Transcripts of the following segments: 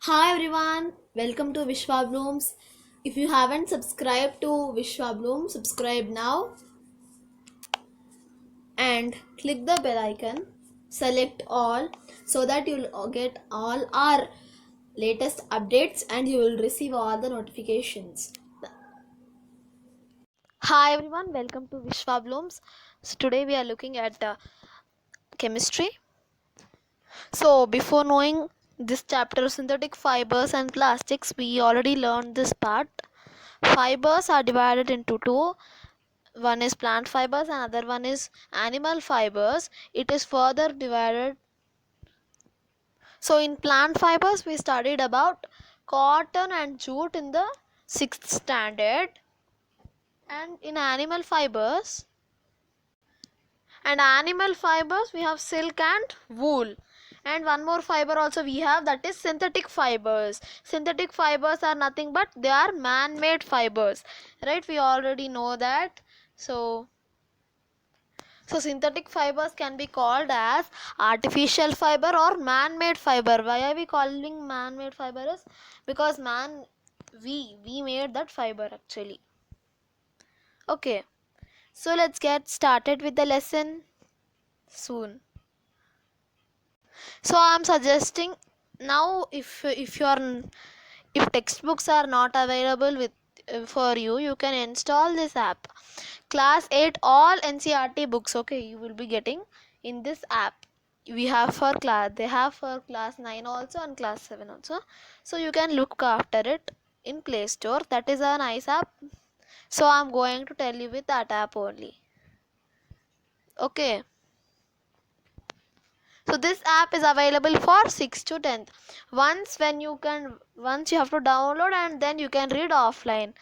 Hi everyone, welcome to Vishwa Blooms. If you haven't subscribed to Vishwa Bloom, subscribe now and click the bell icon. Select all so that you'll get all our latest updates and you will receive all the notifications. Hi everyone, welcome to Vishwa Blooms. So today we are looking at chemistry. So before knowing this chapter, synthetic fibers and plastics, we already learned this part. Fibers are divided into two. One is plant fibers and other one is animal fibers. It is further divided. So in plant fibers we studied about cotton and jute in the 6th standard, and in animal fibers we have silk and wool, and one more fiber also we have, that is synthetic fibers. Synthetic fibers are nothing but they are man-made fibers, right? We already know that. So synthetic fibers can be called as artificial fiber or man-made fiber. Why are we calling man-made fiber? Is because we made that fiber actually. Okay, so let's get started with the lesson soon. So I'm suggesting now, if textbooks are not available with for you, you can install this app. Class 8 all NCERT books, okay, you will be getting in this app. We have for class, they have for class 9 also and class 7 also. So you can look after it in Play Store. That is a nice app. So I'm going to tell you with that app only. Okay. So this app is available for 6th to 10th. Once you have to download and then you can read offline.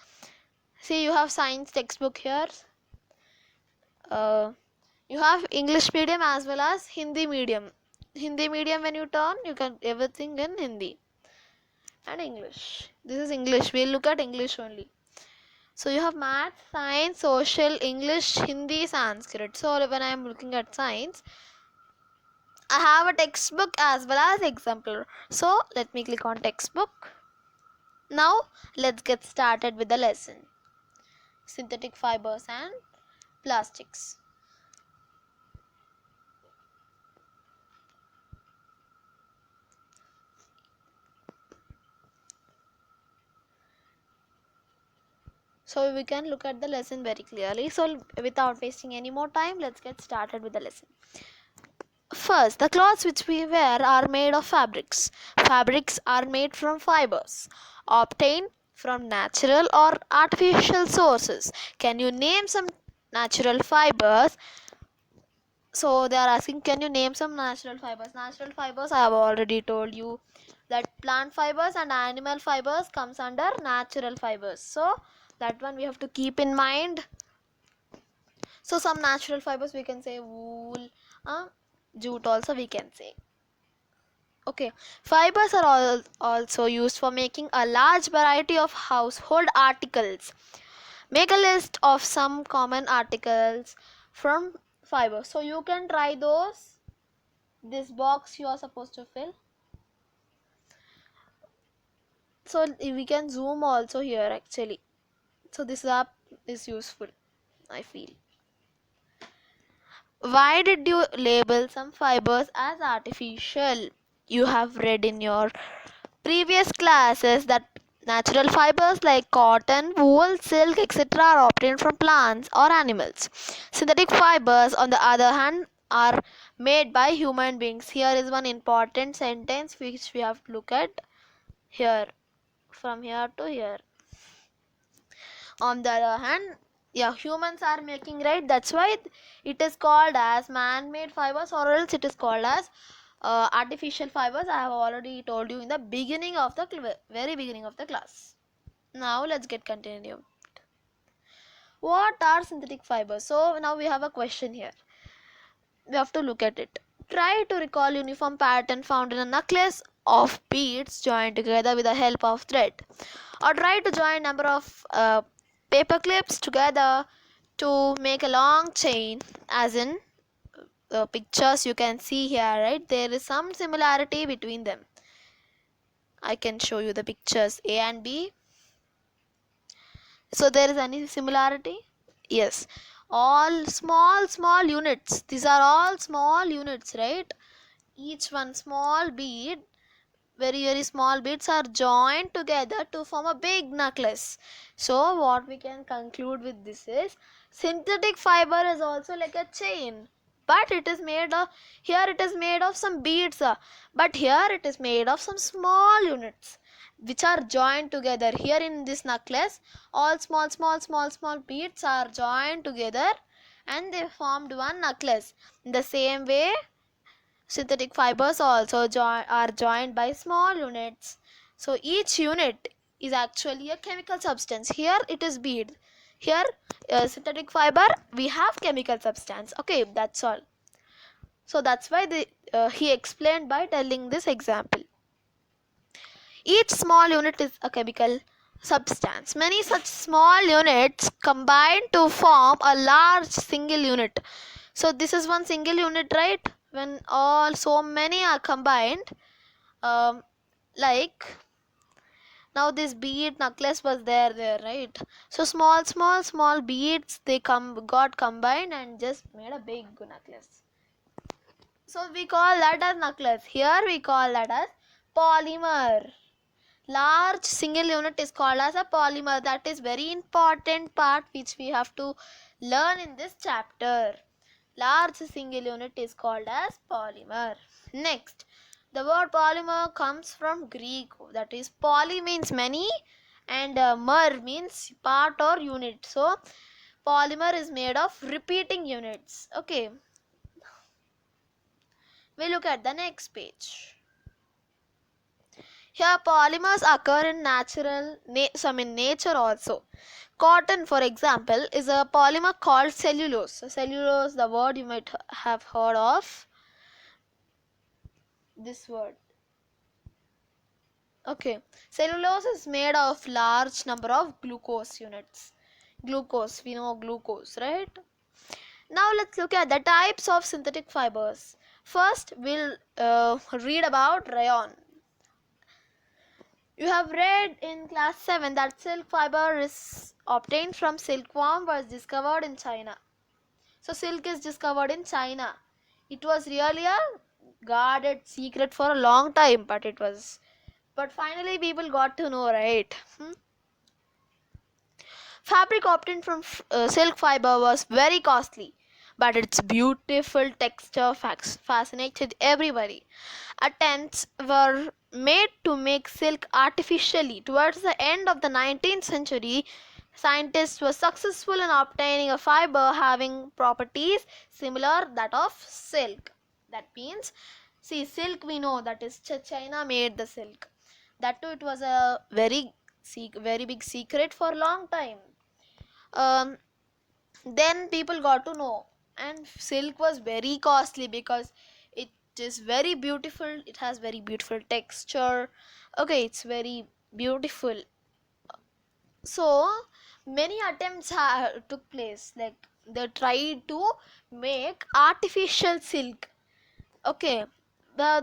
See, you have science textbook here. Uh, you have English medium as well as Hindi medium. Hindi medium, when you turn, you can everything in Hindi and English. This is English. We'll look at English only. So you have math, science, social, English, Hindi, Sanskrit. So when I am looking at science, I have a textbook as well as example. So let me click on textbook. Now let's get started with the lesson. Synthetic fibers and plastics. So we can look at the lesson very clearly. So without wasting any more time, let's get started with the lesson. First, the clothes which we wear are made of fabrics. Fabrics are made from fibers obtained from natural or artificial sources. Can you name some natural fibers? So they are asking, can you name some natural fibers? Natural fibers, I have already told you that plant fibers and animal fibers comes under natural fibers. So that one we have to keep in mind. So some natural fibers we can say wool, jute also we can say. Okay, fibers are also used for making a large variety of household articles. Make a list of some common articles from fiber. So you can try those. This box you are supposed to fill. So we can zoom also here actually. So this app is useful, I feel. Why did you label some fibers as artificial? You have read in your previous classes that natural fibers like cotton, wool, silk, etc. are obtained from plants or animals. Synthetic fibers, on the other hand, are made by human beings. Here is one important sentence which we have to look at here, from here to here. On the other hand, yeah, humans are making, right? That's why it is called as man-made fibers, or else it is called as artificial fibers. I have already told you in the beginning of the very beginning of the class. Now let's get continued. What are synthetic fibers? So now we have a question here. We have to look at it. Try to recall uniform pattern found in a necklace of beads joined together with the help of thread, or try to join number of paper clips together to make a long chain, as in pictures you can see here, right? There is some similarity between them. I can show you the pictures A and B. So there is any similarity? Yes. All small units. These are all small units, right? Each one small bead, very small beads are joined together to form a big necklace. So what we can conclude with this is synthetic fiber is also like a chain, but it is made of, here it is made of some beads, but here it is made of some small units which are joined together. Here in this necklace, all small beads are joined together and they formed one necklace. In the same way, synthetic fibers also are joined by small units. So each unit is actually a chemical substance. Here it is bead. Here synthetic fiber, we have chemical substance. Okay, that's all. So that's why he explained by telling this example. Each small unit is a chemical substance. Many such small units combine to form a large single unit. So this is one single unit, right? When all so many are combined, like now this bead necklace was there, right? So small beads, they got combined and just made a big necklace. So we call that as necklace. Here we call that as polymer. Large single unit is called as a polymer. That is very important part which we have to learn in this chapter. Large single unit is called as polymer. Next, the word polymer comes from Greek. That is, poly means many and mer means part or unit. So polymer is made of repeating units. Okay, we look at the next page. Here polymers occur in nature also. Cotton, for example, is a polymer called cellulose. So cellulose, the word you might have heard of. This word. Okay, cellulose is made of large number of glucose units. Glucose, we know glucose, right? Now let's look at the types of synthetic fibers. First, we'll read about rayon. You have read in class 7 that silk fiber is obtained from silkworm was discovered in China. So silk is discovered in China. It was really a guarded secret for a long time, but finally people got to know, right? Fabric obtained from silk fiber was very costly, but its beautiful texture fascinated everybody. Attempts were made to make silk artificially. Towards the end of the 19th century, scientists were successful in obtaining a fiber having properties similar that of silk. That means, see, silk we know that is China made the silk. That too, it was a very big secret for a long time. Then people got to know, and silk was very costly because it is very beautiful. It has very beautiful texture. Okay, it's very beautiful. So many attempts took place, like they tried to make artificial silk. Okay, by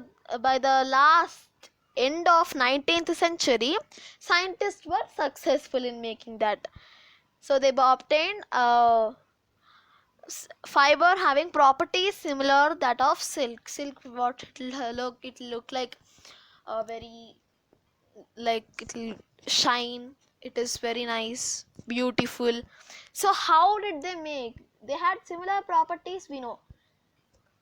the last end of 19th century, scientists were successful in making that. So they obtained fiber having properties similar that of silk. Silk, what it look like very, like it'll shine. It is very nice, beautiful. So how did they make? They had similar properties, we know.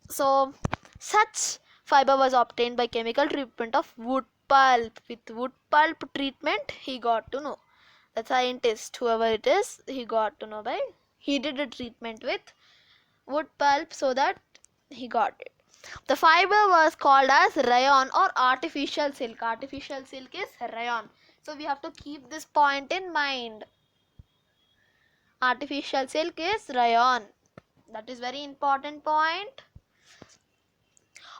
So such fiber was obtained by chemical treatment of wood pulp. With wood pulp treatment, he got to know. The scientist, whoever it is, he got to know by he did a treatment with wood pulp, so that he got it. The fiber was called as rayon or artificial silk. Artificial silk is rayon. So we have to keep this point in mind. Artificial silk is rayon. That is very important point.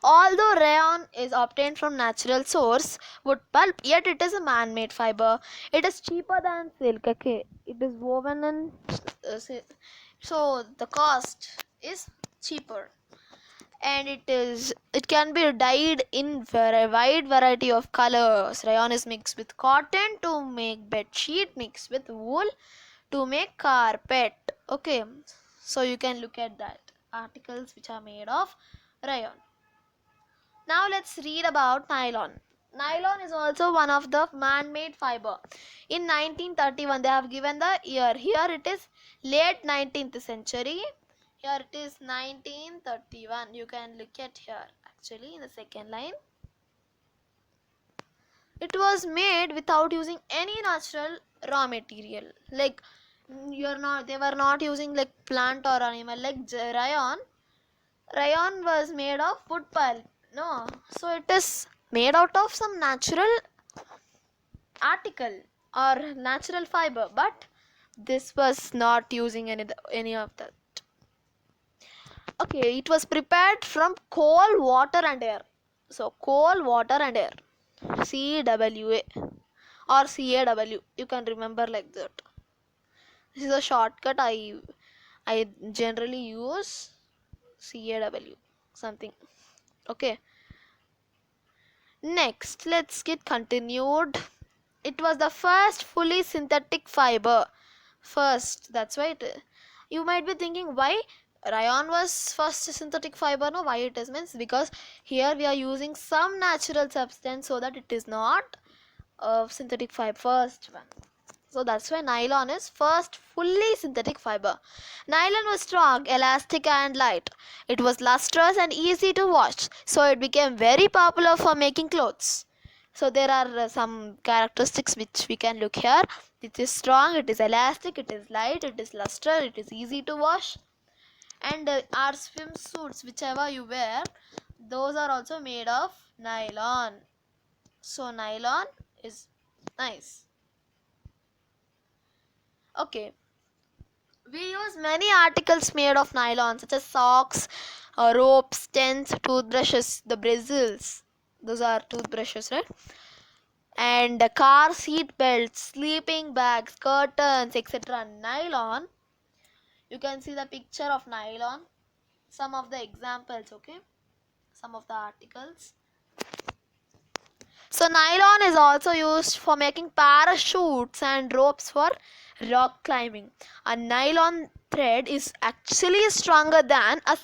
Although rayon is obtained from natural source, wood pulp, yet it is a man-made fiber. It is cheaper than silk. Okay, it is woven in, so the cost is cheaper. and it can be dyed in a wide variety of colors. Rayon is mixed with cotton to make bed sheet, mixed with wool to make carpet. Okay, so you can look at that articles which are made of rayon. Now let's read about nylon. Nylon is also one of the man-made fiber. In 1931 they have given the year. Here it is late 19th century. Here it is 1931. You can look at here actually in the second line. It was made without using any natural raw material. Like they were not using like plant or animal like rayon. Rayon was made of wood pulp. No, so it is made out of some natural article or natural fiber, but this was not using any of that. Okay, it was prepared from coal, water and air. So coal, water and air. CWA or CAW. You can remember like that. This is a shortcut I generally use. CAW something. Okay. Next, let's get continued. It was the first fully synthetic fiber. First, that's why you might be thinking why rayon was first synthetic fiber. No, why it is means because here we are using some natural substance so that it is not a synthetic fiber. First one. So that's why nylon is first fully synthetic fiber. Nylon was strong, elastic and light. It was lustrous and easy to wash. So it became very popular for making clothes. So there are some characteristics which we can look here. It is strong, it is elastic, it is light, it is lustrous, it is easy to wash. And our swimsuits, whichever you wear, those are also made of nylon. So nylon is nice. Okay, we use many articles made of nylon such as socks, ropes, tents, toothbrushes, the bristles. Those are toothbrushes, right? And car seat belts, sleeping bags, curtains, etc. Nylon. You can see the picture of nylon. Some of the examples, okay? Some of the articles. So nylon is also used for making parachutes and ropes for rock climbing. A nylon thread is actually stronger than a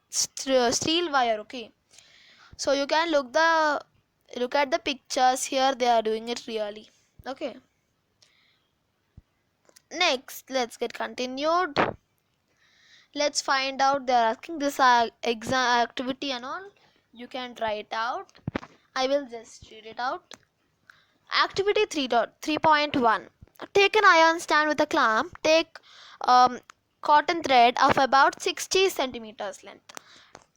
steel wire. Okay, so you can look at the pictures here. They are doing it really. Okay. Next, let's get continued. Let's find out. They are asking this exam activity and all. You can try it out. I will just read it out. Activity 3.1. Take an iron stand with a clamp. Take cotton thread of about 60 centimeters length.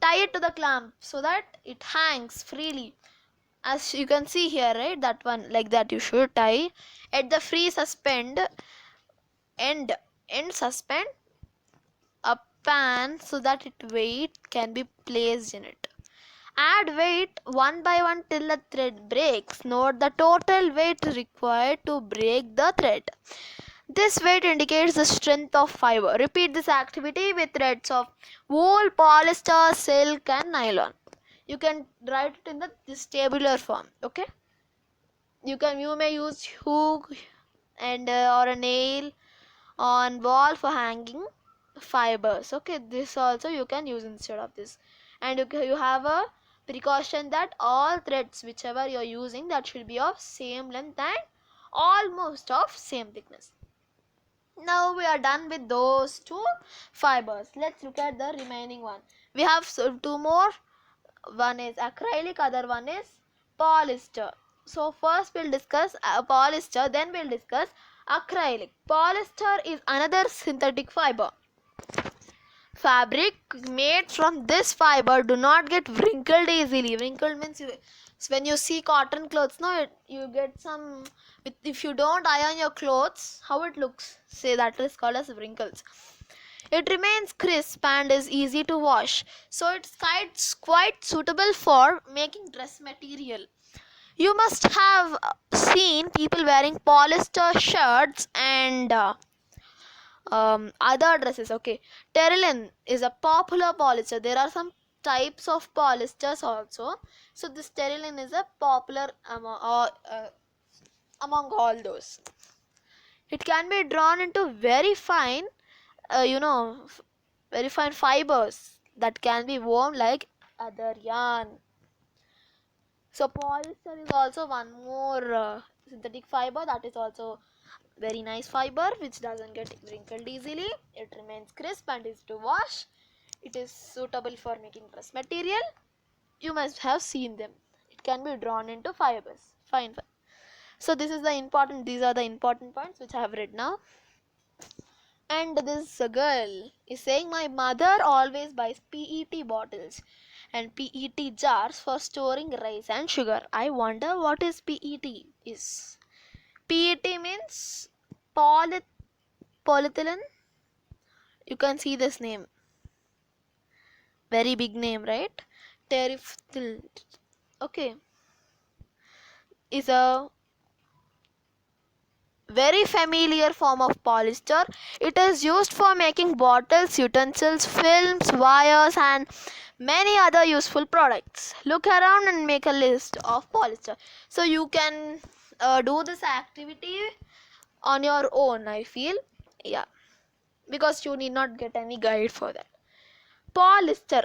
Tie it to the clamp so that it hangs freely. As you can see here, right? That one like that you should tie. At the free suspend end suspend a pan so that its weight can be placed in it. Add weight one by one till the thread breaks. Note the total weight required to break the thread. This weight indicates the strength of fiber. Repeat this activity with threads of wool, polyester, silk and nylon. You can write it in this tabular form. Okay. You may use hook and or a nail on wall for hanging fibers. Okay. This also you can use instead of this. And you have a precaution that all threads whichever you are using that should be of same length and almost of same thickness. Now we are done with those two fibers. Let's look at the remaining one. We have two more. One is acrylic, other one is polyester. So first we'll discuss polyester, then we'll discuss acrylic. Polyester is another synthetic fiber. Fabric made from this fiber do not get wrinkled easily. Wrinkled means when you see cotton clothes, no, you get some. If you don't iron your clothes, how it looks? Say that is called as wrinkles. It remains crisp and is easy to wash. So it's quite suitable for making dress material. You must have seen people wearing polyester shirts and other dresses. Okay, terylene is a popular polyester. There are some types of polyesters also. So this terylene is a popular among all those. It can be drawn into very fine, very fine fibers that can be worn like other yarn. So polyester is also one more synthetic fiber that is also very nice fiber which doesn't get wrinkled easily. It remains crisp and easy to wash. It is suitable for making dress material. You must have seen them. It can be drawn into fibers. Fine. So these are the important points which I have read now. And this girl is saying my mother always buys PET bottles and PET jars for storing rice and sugar. I wonder what is PET is. PET means polyethylene. You can see this name. Very big name, right? Terephthyl. Okay. Is a very familiar form of polyester. It is used for making bottles, utensils, films, wires, and many other useful products. Look around and make a list of polyester. So you can do this activity on your own, I feel. Yeah, because you need not get any guide for that. Polyester.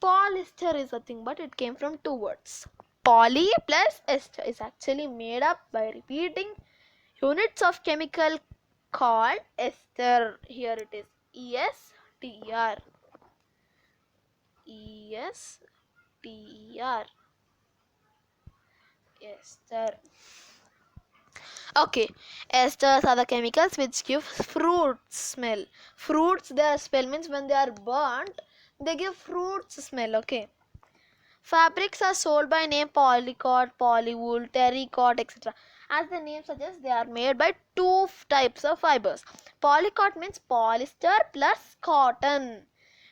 Polyester is a thing, but it came from two words. Poly plus ester is actually made up by repeating units of chemical called ester. Here it is ESTR. ESTR. Ester. Okay, esters are the chemicals which give fruit smell. Fruits, their smell means when they are burnt, they give fruit smell. Okay. Fabrics are sold by name polycot, polywool, terrycot, etc. As the name suggests, they are made by two types of fibers. Polycot means polyester plus cotton.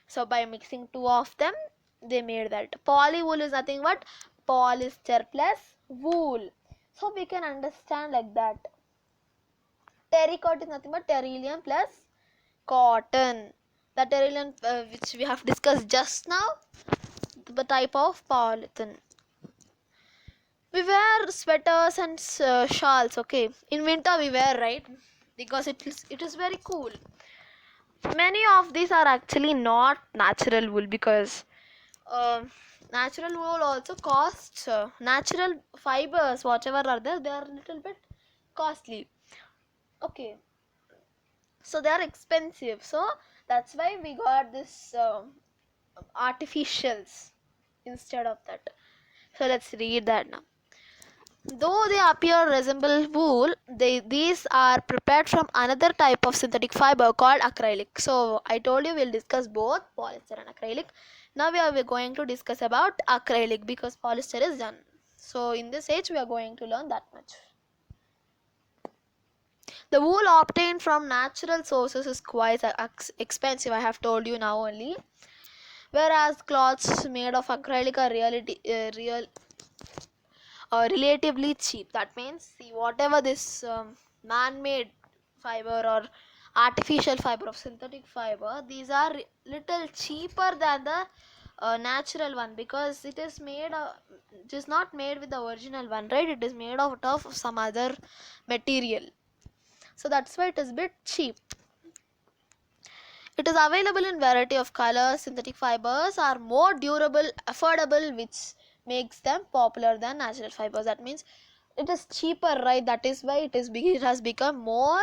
So by mixing two of them, they made that. Polywool is nothing but polyester plus wool. So we can understand like that. Terrycot is nothing but terylene plus cotton. The terylene which we have discussed just now, the type of polythene. We wear sweaters and shawls. Okay, in winter we wear, right, because it is very cool. Many of these are actually not natural wool because uh, natural wool also costs, natural fibers whatever are there, they are a little bit costly. Okay, so they are expensive, so that's why we got this artificials instead of that. So let's read that now. Though they appear resemble wool, these are prepared from another type of synthetic fiber called acrylic. So I told you we'll discuss both polyester and acrylic. Now we are going to discuss about acrylic because polyester is done. So in this age we are going to learn that much. The wool obtained from natural sources is quite expensive, I have told you now only. Whereas cloths made of acrylic are relatively cheap. That means, see, whatever this man-made fiber or artificial fiber of synthetic fiber, these are little cheaper than the natural one because it is made it is not made with the original one, right? It is made out of some other material, so that's why it is a bit cheap. It is available in variety of colors. Synthetic fibers are more durable, affordable, which makes them popular than natural fibers. That means it is cheaper, right? That is why it has become more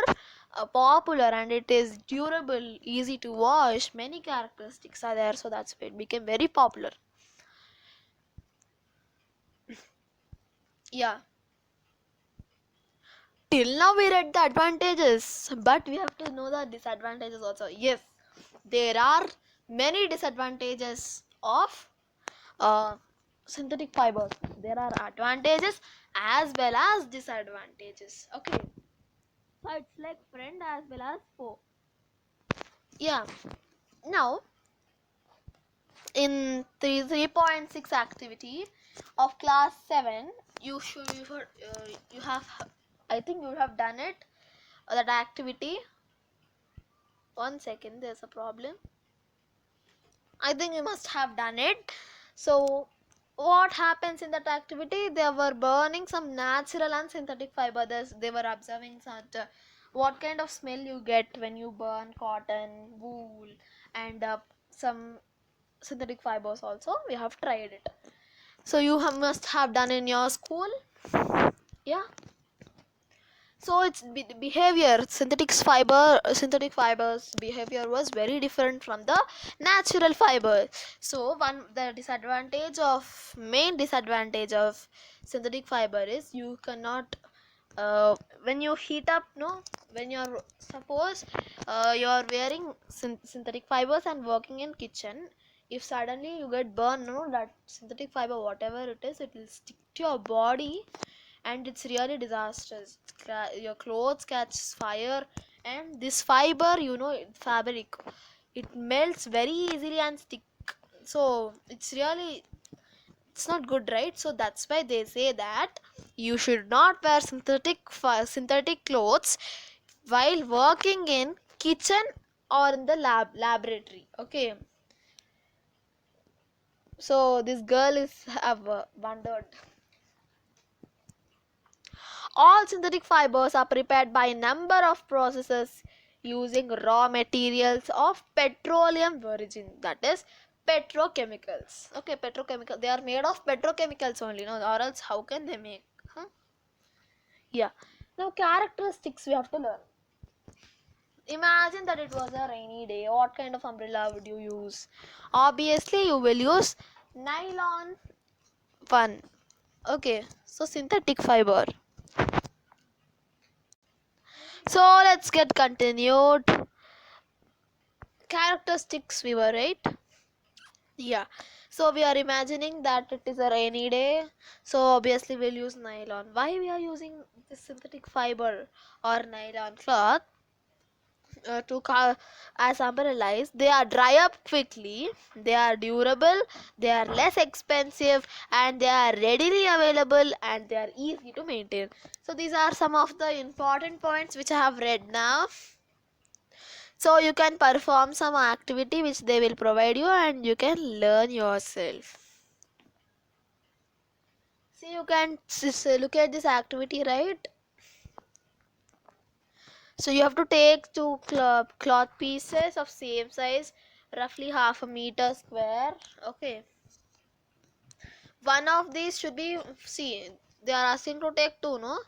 popular, and it is durable, easy to wash. Many characteristics are there, so that's why it became very popular. Yeah. Till now we read the advantages, but we have to know the disadvantages also. Yes, there are many disadvantages of synthetic fibers. There are advantages as well as disadvantages. Okay, so it's like friend as well as foe. Yeah. Now in 3.6 activity of class 7, you have, I think you have done it, that activity. One second, there's a problem. I think you must have done it. So what happens in that activity? They were burning some natural and synthetic fiber. They were observing such what kind of smell you get when you burn cotton, wool, and some synthetic fibers also. We have tried it. So you must have done in your school. Yeah. So its behavior, synthetic fibers behavior was very different from the natural fiber. So main disadvantage of synthetic fiber is you cannot when you heat up, no, when you're suppose you're wearing synthetic fibers and working in kitchen, if suddenly you get burned, no, that synthetic fiber, whatever it is, it will stick to your body and it's really disastrous. Your clothes catch fire, and this fiber, fabric, it melts very easily and stick. So it's not good, right? So that's why they say that you should not wear synthetic clothes while working in kitchen or in the laboratory. Okay, so this girl is have wondered. All synthetic fibers are prepared by a number of processes using raw materials of petroleum origin, that is petrochemicals. Okay, petrochemical, they are made of petrochemicals only, no, or else how can they make? Huh? Yeah. Now characteristics we have to learn. Imagine that it was a rainy day. What kind of umbrella would you use? Obviously you will use nylon one. Okay, so synthetic fiber. So let's get continued. Characteristics we were, right? Yeah. So we are imagining that it is a rainy day. So obviously we'll use nylon. Why we are using this synthetic fiber or nylon cloth? As umbrellas, they are dry up quickly, they are durable, they are less expensive, and they are readily available, and they are easy to maintain. So these are some of the important points which I have read now. So you can perform some activity which they will provide you, and you can learn yourself. See, you can look at this activity, right? So you have to take two cloth pieces of same size, roughly half a meter square. Okay. One of these should be, see, they are asking to take two, no?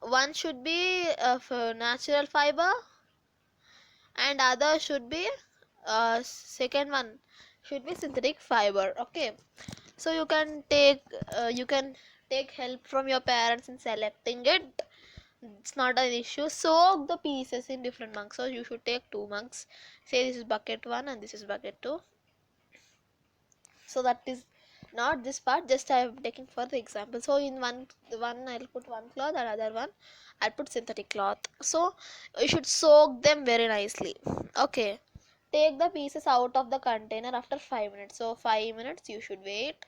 One should be of natural fiber, and other should be second one should be synthetic fiber. Okay. So you can take help from your parents in selecting it. It's not an issue. Soak the pieces in different mugs. So you should take two mugs. Say this is bucket 1 and this is bucket 2. So that is not this part, just I am taking for the example. So in one I'll put one cloth, and other one I'll put synthetic cloth. So you should soak them very nicely. Okay. Take the pieces out of the container after 5 minutes. So 5 minutes you should wait.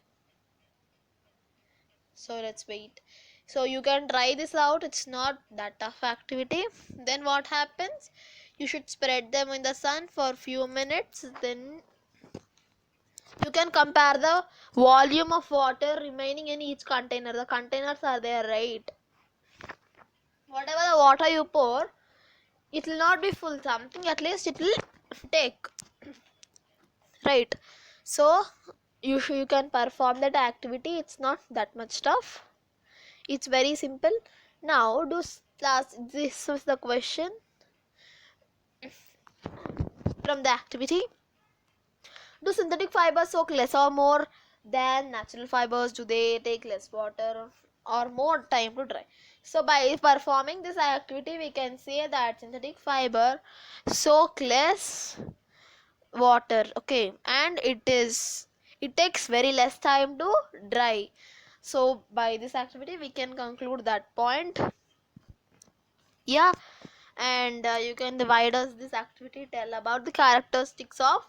So let's wait. So you can try this out, it's not that tough activity. Then what happens, you should spread them in the sun for few minutes. Then you can compare the volume of water remaining in each container. The containers are there, right? Whatever the water you pour, it will not be full, something at least it will take, right? So you can perform that activity, it's not that much tough. It's very simple. Now, this was the question from the activity. Do synthetic fibers soak less or more than natural fibers? Do they take less water or more time to dry? So by performing this activity, we can say that synthetic fiber soak less water. Okay, and it takes very less time to dry. So by this activity, we can conclude that point. Yeah. And you can divide us this activity, tell about the characteristics of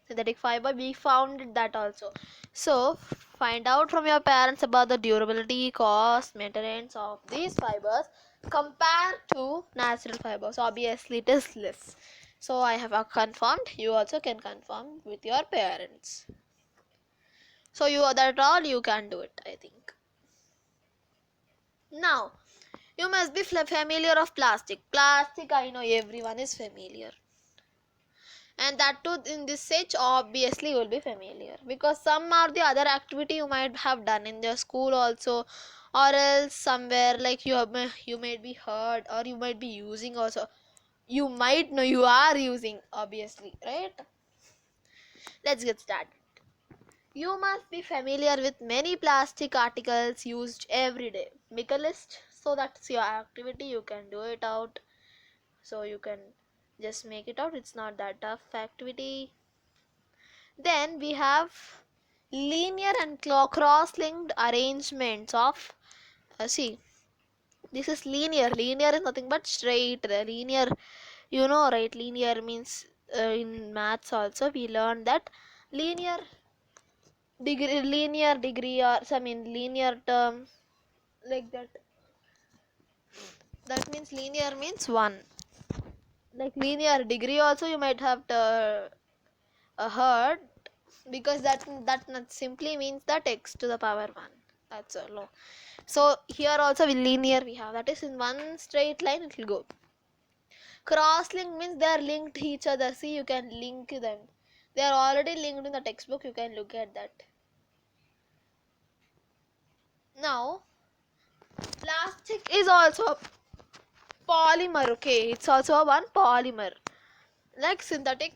synthetic fiber. We found that also. So find out from your parents about the durability, cost, maintenance of these fibers compared to natural fibers. Obviously it is less. So I have confirmed. You also can confirm with your parents. So that all you can do it, I think. Now you must be familiar of plastic. Plastic, I know everyone is familiar. And that too in this stage obviously you will be familiar, because some or the other activity you might have done in your school also, or else somewhere like you might be heard, or you might be using also. You might know you are using, obviously, right? Let's get started. You must be familiar with many plastic articles used every day. Make a list, so that's your activity. You can do it out. So you can just make it out. It's not that tough activity. Then we have linear and cross-linked arrangements of, see, this is linear. Linear is nothing but straight. The linear, you know, right? Linear means in maths also we learned that linear degree, or I mean linear term, like that. That means linear means 1. Like linear degree also you might have heard, because that not simply means that x to the power 1. That's all. No. So here also with linear we have, that is in one straight line it will go. Cross link means they are linked to each other. See, you can link them. They are already linked in the textbook. You can look at that. Now, plastic is also a polymer. Okay, it's also a one polymer, like synthetic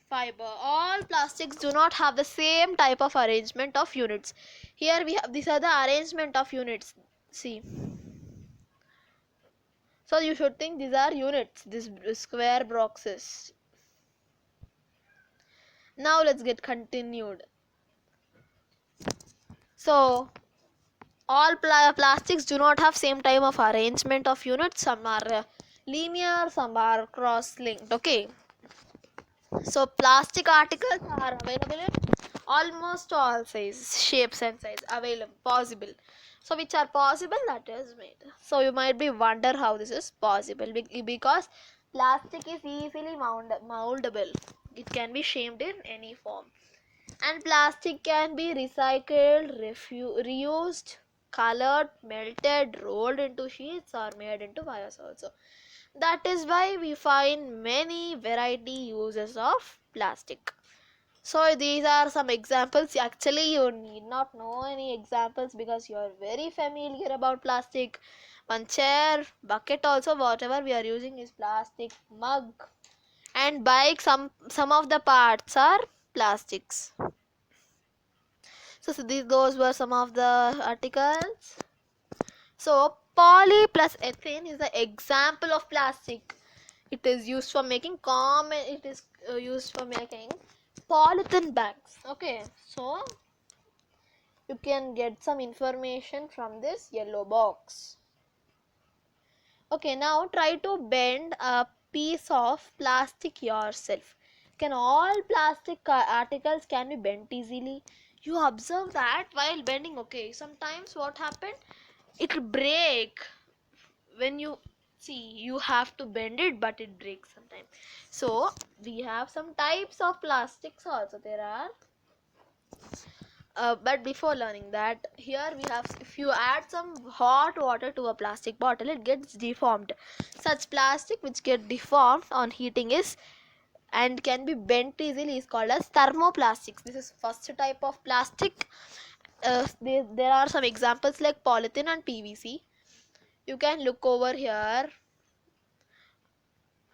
fiber. All plastics do not have the same type of arrangement of units. Here we have, these are the arrangement of units. See, so you should think these are units, these square boxes. Now let's get continued. So all plastics do not have same type of arrangement of units. Some are linear, some are cross linked. Okay, so plastic articles are available in almost all sizes, shapes and size available, possible. So which are possible, that is made. So you might be wonder how this is possible, because plastic is easily moldable. It can be shaped in any form, and plastic can be recycled, reused, colored, melted, rolled into sheets, or made into wires also. That is why we find many variety uses of plastic. So these are some examples. Actually, you need not know any examples because you are very familiar about plastic. One chair, bucket also, whatever we are using is plastic. Mug and bike, some of the parts are plastics. So those were some of the articles. So poly plus ethane is the example of plastic. It is used for making it is used for making polythene bags. Okay, so you can get some information from this yellow box. Okay, now try to bend a piece of plastic yourself. Can all plastic articles can be bent easily? You observe that while bending. Okay, sometimes what happened, it will break when you see, you have to bend it, but it breaks sometimes. So we have some types of plastics also. There are but before learning that, here we have, if you add some hot water to a plastic bottle, it gets deformed. Such plastic which get deformed on heating is and can be bent easily is called as thermoplastics. This is first type of plastic. There are some examples like polythene and PVC. You can look over here.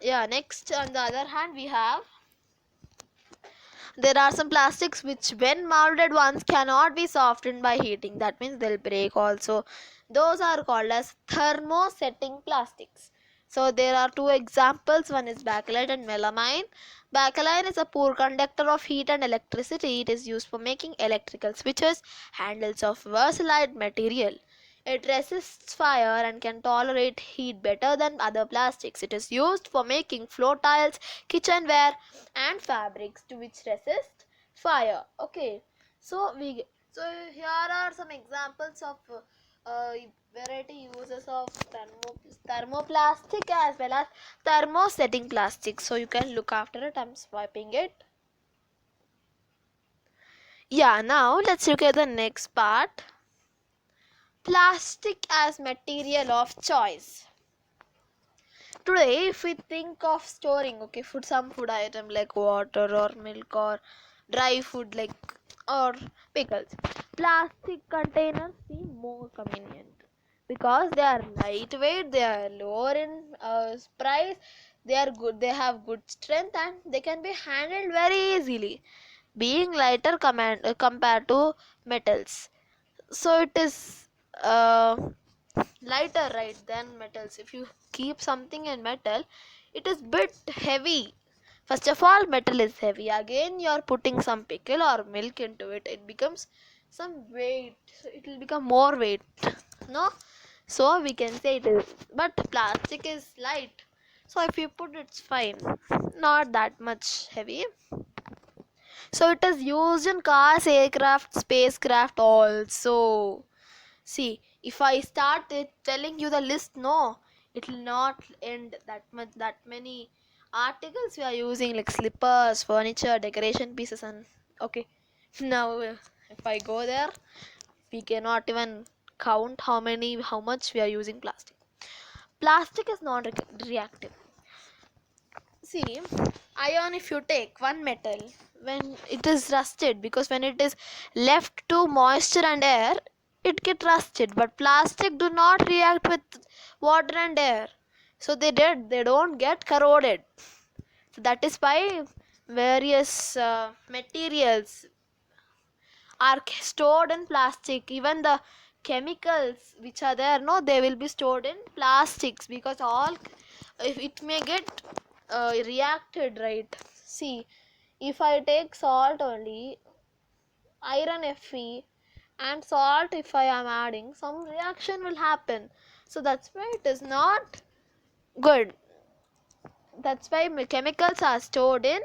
Yeah, next on the other hand we have, there are some plastics which when molded ones cannot be softened by heating. That means they'll break also. Those are called as thermosetting plastics. So there are two examples. One is bakelite and melamine. Bakelite is a poor conductor of heat and electricity. It is used for making electrical switches, handles of versatility material. It resists fire and can tolerate heat better than other plastics. It is used for making floor tiles, kitchenware, and fabrics to which resist fire. Okay, so here are some examples of uh, variety uses of thermoplastic as well as thermosetting plastic. So you can look after it. I'm swiping it. Yeah, now let's look at the next part. Plastic as material of choice. Today, if we think of storing, okay, some food item like water or milk or dry food like or pickles, plastic containers seem more convenient because they are lightweight, they are lower in price, they are good, they have good strength, and they can be handled very easily, being lighter compared to metals. So it is lighter, right, than metals. If you keep something in metal, it is bit heavy. First of all, metal is heavy. Again, you are putting some pickle or milk into it, it becomes some weight, so it will become more weight, no? So we can say it is, but plastic is light, so if you put, it's fine, not that much heavy. So it is used in cars, aircraft, spacecraft also. See, if I start telling you the list, no, it will not end that much. That many articles we are using, like slippers, furniture, decoration pieces, and okay. Now, if I go there, we cannot even count how much we are using plastic. Plastic is non-reactive. See, iron, if you take one metal, when it is rusted, because when it is left to moisture and air, it get rusted. But plastic do not react with water and air, so they don't get corroded. So that is why various materials are stored in plastic. Even the chemicals which are there, no, they will be stored in plastics, because all, if it may get reacted, right? See, if I take salt only, iron Fe, and salt, if I am adding, some reaction will happen. So that's why it is not good. That's why chemicals are stored in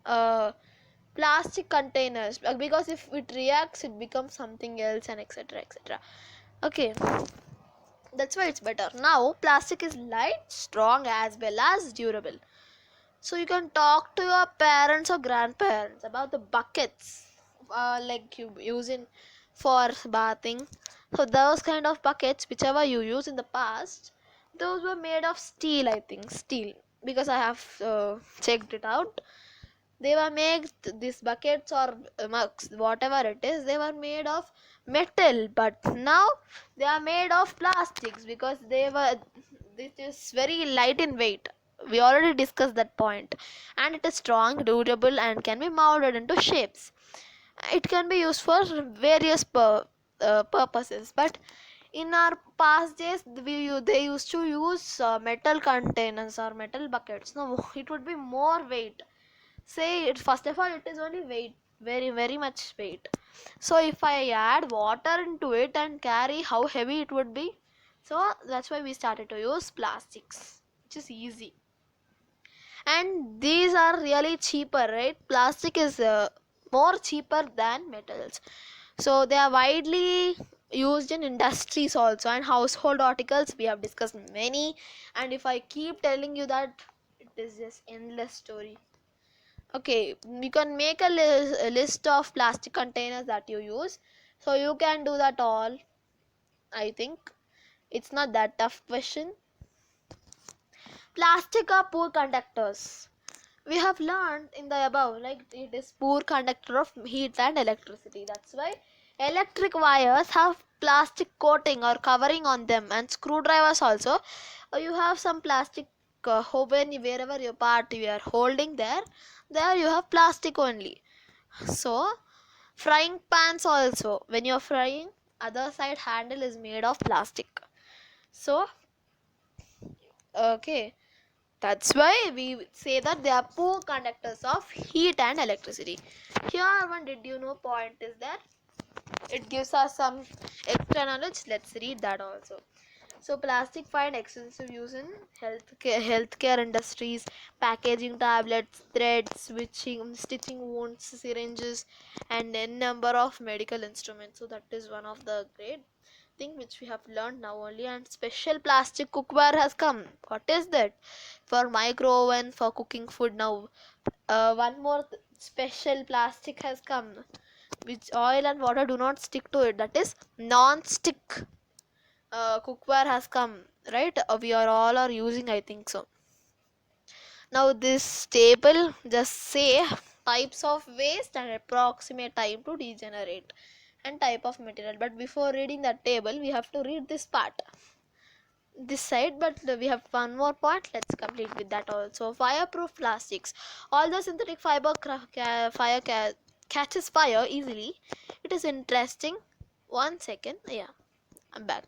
uh, plastic containers, because if it reacts, it becomes something else, and etc, etc. Okay, that's why it's better. Now plastic is light, strong, as well as durable. So you can talk to your parents or grandparents about the buckets, like you use in for bathing. So those kind of buckets, whichever you use in the past, those were made of steel, I think, steel, because I have checked it out. They were made, these buckets or mugs, whatever it is, they were made of metal, but now they are made of plastics, because this is very light in weight. We already discussed that point. And it is strong, durable, and can be molded into shapes. It can be used for various purposes, but in our past days, they used to use metal containers or metal buckets. No, it would be more weight. Say it, first of all, it is only weight, very very much weight. So if I add water into it and carry, how heavy it would be. So that's why we started to use plastics, which is easy, and these are really cheaper, right? Plastic is more cheaper than metals, so they are widely used in industries also, and household articles we have discussed many. And if I keep telling you that, it is just endless story. Okay, you can make a list of plastic containers that you use, so you can do that all. I think it's not that tough question. Plastic are poor conductors. We have learned in the above, like it is poor conductor of heat and electricity. That's why electric wires have plastic coating or covering on them, and screwdrivers also. You have some plastic wherever your part you are holding there you have plastic only. So frying pans also, when you're frying, other side handle is made of plastic. So okay, that's why we say that they are poor conductors of heat and electricity. Here one did you know point is that it gives us some extra knowledge. Let's read that also. So plastic find extensive use in healthcare industries, packaging tablets, threads, stitching wounds, syringes, and a number of medical instruments. So that is one of the great. thing which we have learned now only, and special plastic cookware has come. What is that? For micro oven, for cooking food now. One more special plastic has come, which oil and water do not stick to it. That is non-stick cookware has come, right? We are all are using, I think so. Now this table just say types of waste and approximate time to degenerate and type of material. But before reading that table, we have to read this part, this side. But we have one more part. Let's complete with that also. Fireproof plastics. Although synthetic fiber catches fire easily, it is interesting. 1 second. Yeah, I'm back.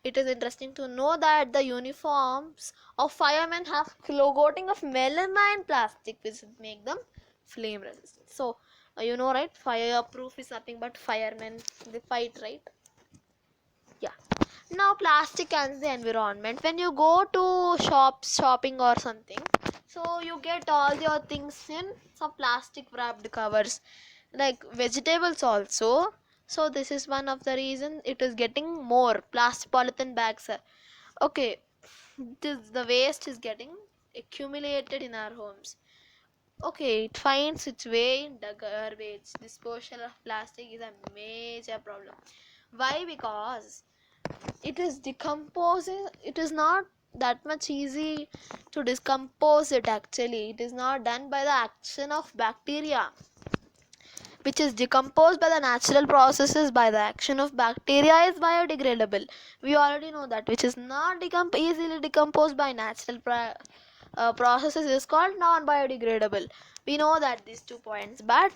It is interesting to know that the uniforms of firemen have coating of melamine plastic, which make them flame resistant. So, you know, right? Fireproof is nothing but firemen, they fight, right? Yeah. Now, plastic and the environment. When you go to shopping or something, so you get all your things in some plastic wrapped covers, like vegetables also. So this is one of the reason it is getting more plastic polythene bags. Okay, the waste is getting accumulated in our homes. Okay, it finds its way in the garbage. Disposal of plastic is a major problem. Why? Because it is decomposing. It is not that much easy to decompose it. Actually, it is not done by the action of bacteria, which is decomposed by the natural processes. By the action of bacteria is biodegradable. We already know that. Which is not easily decomposed by natural processes is called non-biodegradable. We know that these 2 points. But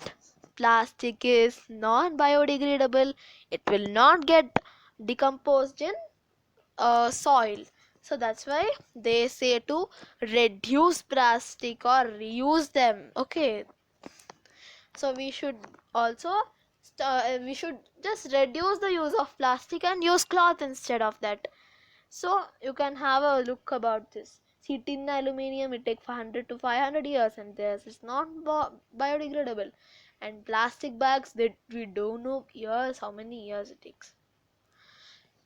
plastic is non-biodegradable. It will not get decomposed in soil. So that's why they say to reduce plastic or reuse them. Okay, so we should also we should just reduce the use of plastic and use cloth instead of that. So you can have a look about this. See, tin aluminium, it takes 100 to 500 years, and this is not biodegradable. And plastic bags, that we don't know years, how many years it takes.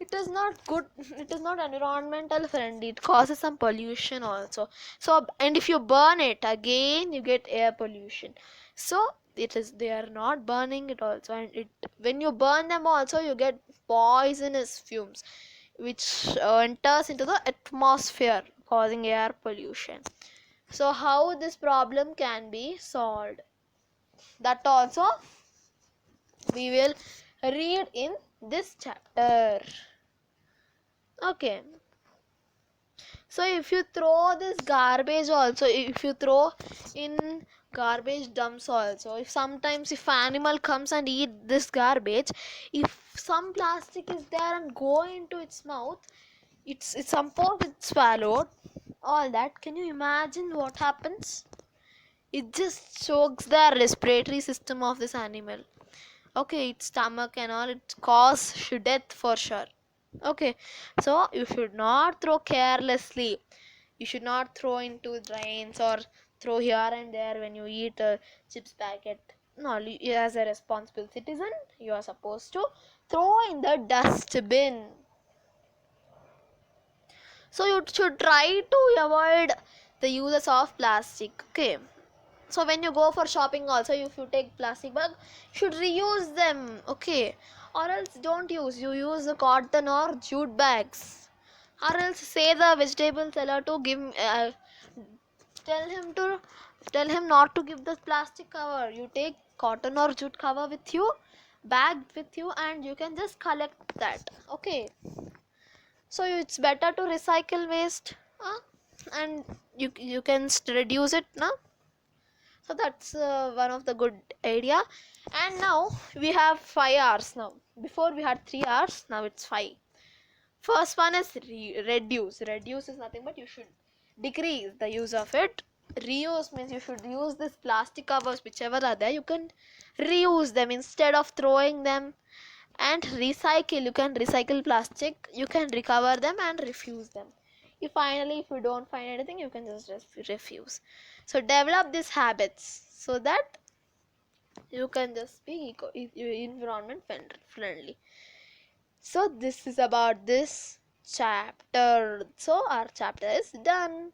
It is not good. It is not environmental friendly. It causes some pollution also. So, and if you burn it again, you get air pollution. So it is, they are not burning it also, and it, when you burn them also, you get poisonous fumes which enters into the atmosphere, causing air pollution. So how this problem can be solved, that also we will read in this chapter. Okay, so if you throw this garbage also, if you throw in garbage dumps also, if sometimes if animal comes and eat this garbage, if some plastic is there and go into its mouth, it's somehow it's swallowed all that. Can you imagine what happens? It just chokes the respiratory system of this animal. Okay, its stomach and all, it cause death for sure. Okay, so you should not throw carelessly. You should not throw into drains or throw here and there when you eat a chips packet. No, as a responsible citizen, you are supposed to throw in the dustbin. So you should try to avoid the uses of plastic. Okay, so when you go for shopping also, if you take plastic bag, you should reuse them. Okay, or else don't use, you use the cotton or jute bags, or else say the vegetable seller to give tell him to tell him not to give the plastic cover. You take cotton or jute cover with you, bag with you, and you can just collect that. Okay, so it's better to recycle waste, and you can reduce it now. So that's one of the good idea. And now we have 5 hours now. Before we had 3 hours, now it's 5. First one is reduce. Reduce is nothing but you should decrease the use of it. Reuse means you should use this plastic covers whichever are there, you can reuse them instead of throwing them. And recycle, you can recycle plastic, you can recover them and refuse them. If you don't find anything, you can just refuse. So develop these habits so that you can just be environment friendly. So this is about this chapter. So our chapter is done.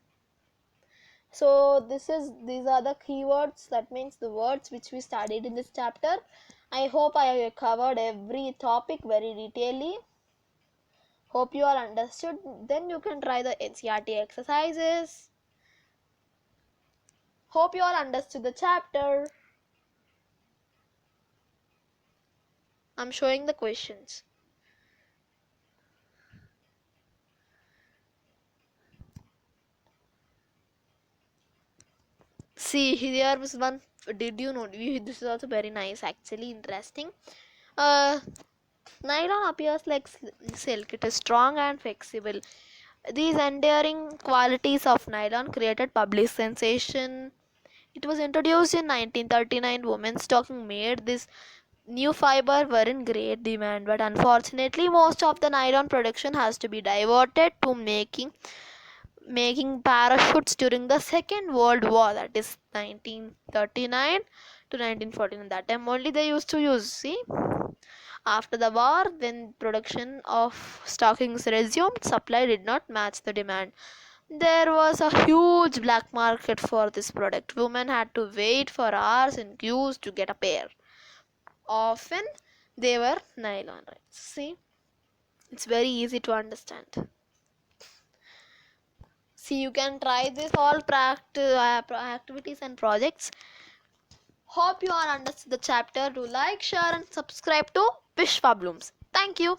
So these are the keywords, that means the words which we studied in this chapter. I hope I have covered every topic very detailedly. Hope you all understood. Then you can try the NCERT exercises. Hope you all understood the chapter. I'm showing the questions. See, here was one. Did you know? This is also very nice, actually interesting. Uh, Nylon appears like silk. It is strong and flexible. These enduring qualities of nylon created public sensation. It was introduced in 1939. Women's stocking made this new fiber were in great demand, but unfortunately, most of the nylon production has to be diverted to making parachutes during the Second World War, that is 1939 to 1949. That time only they used to use. See, after the war, when production of stockings resumed, supply did not match the demand. There was a huge black market for this product. Women had to wait for hours in queues to get a pair. Often they were nylon, right? See, it's very easy to understand. See, you can try this all activities and projects. Hope you all understood the chapter. Do like, share, and subscribe to Vishwa Blooms. Thank you.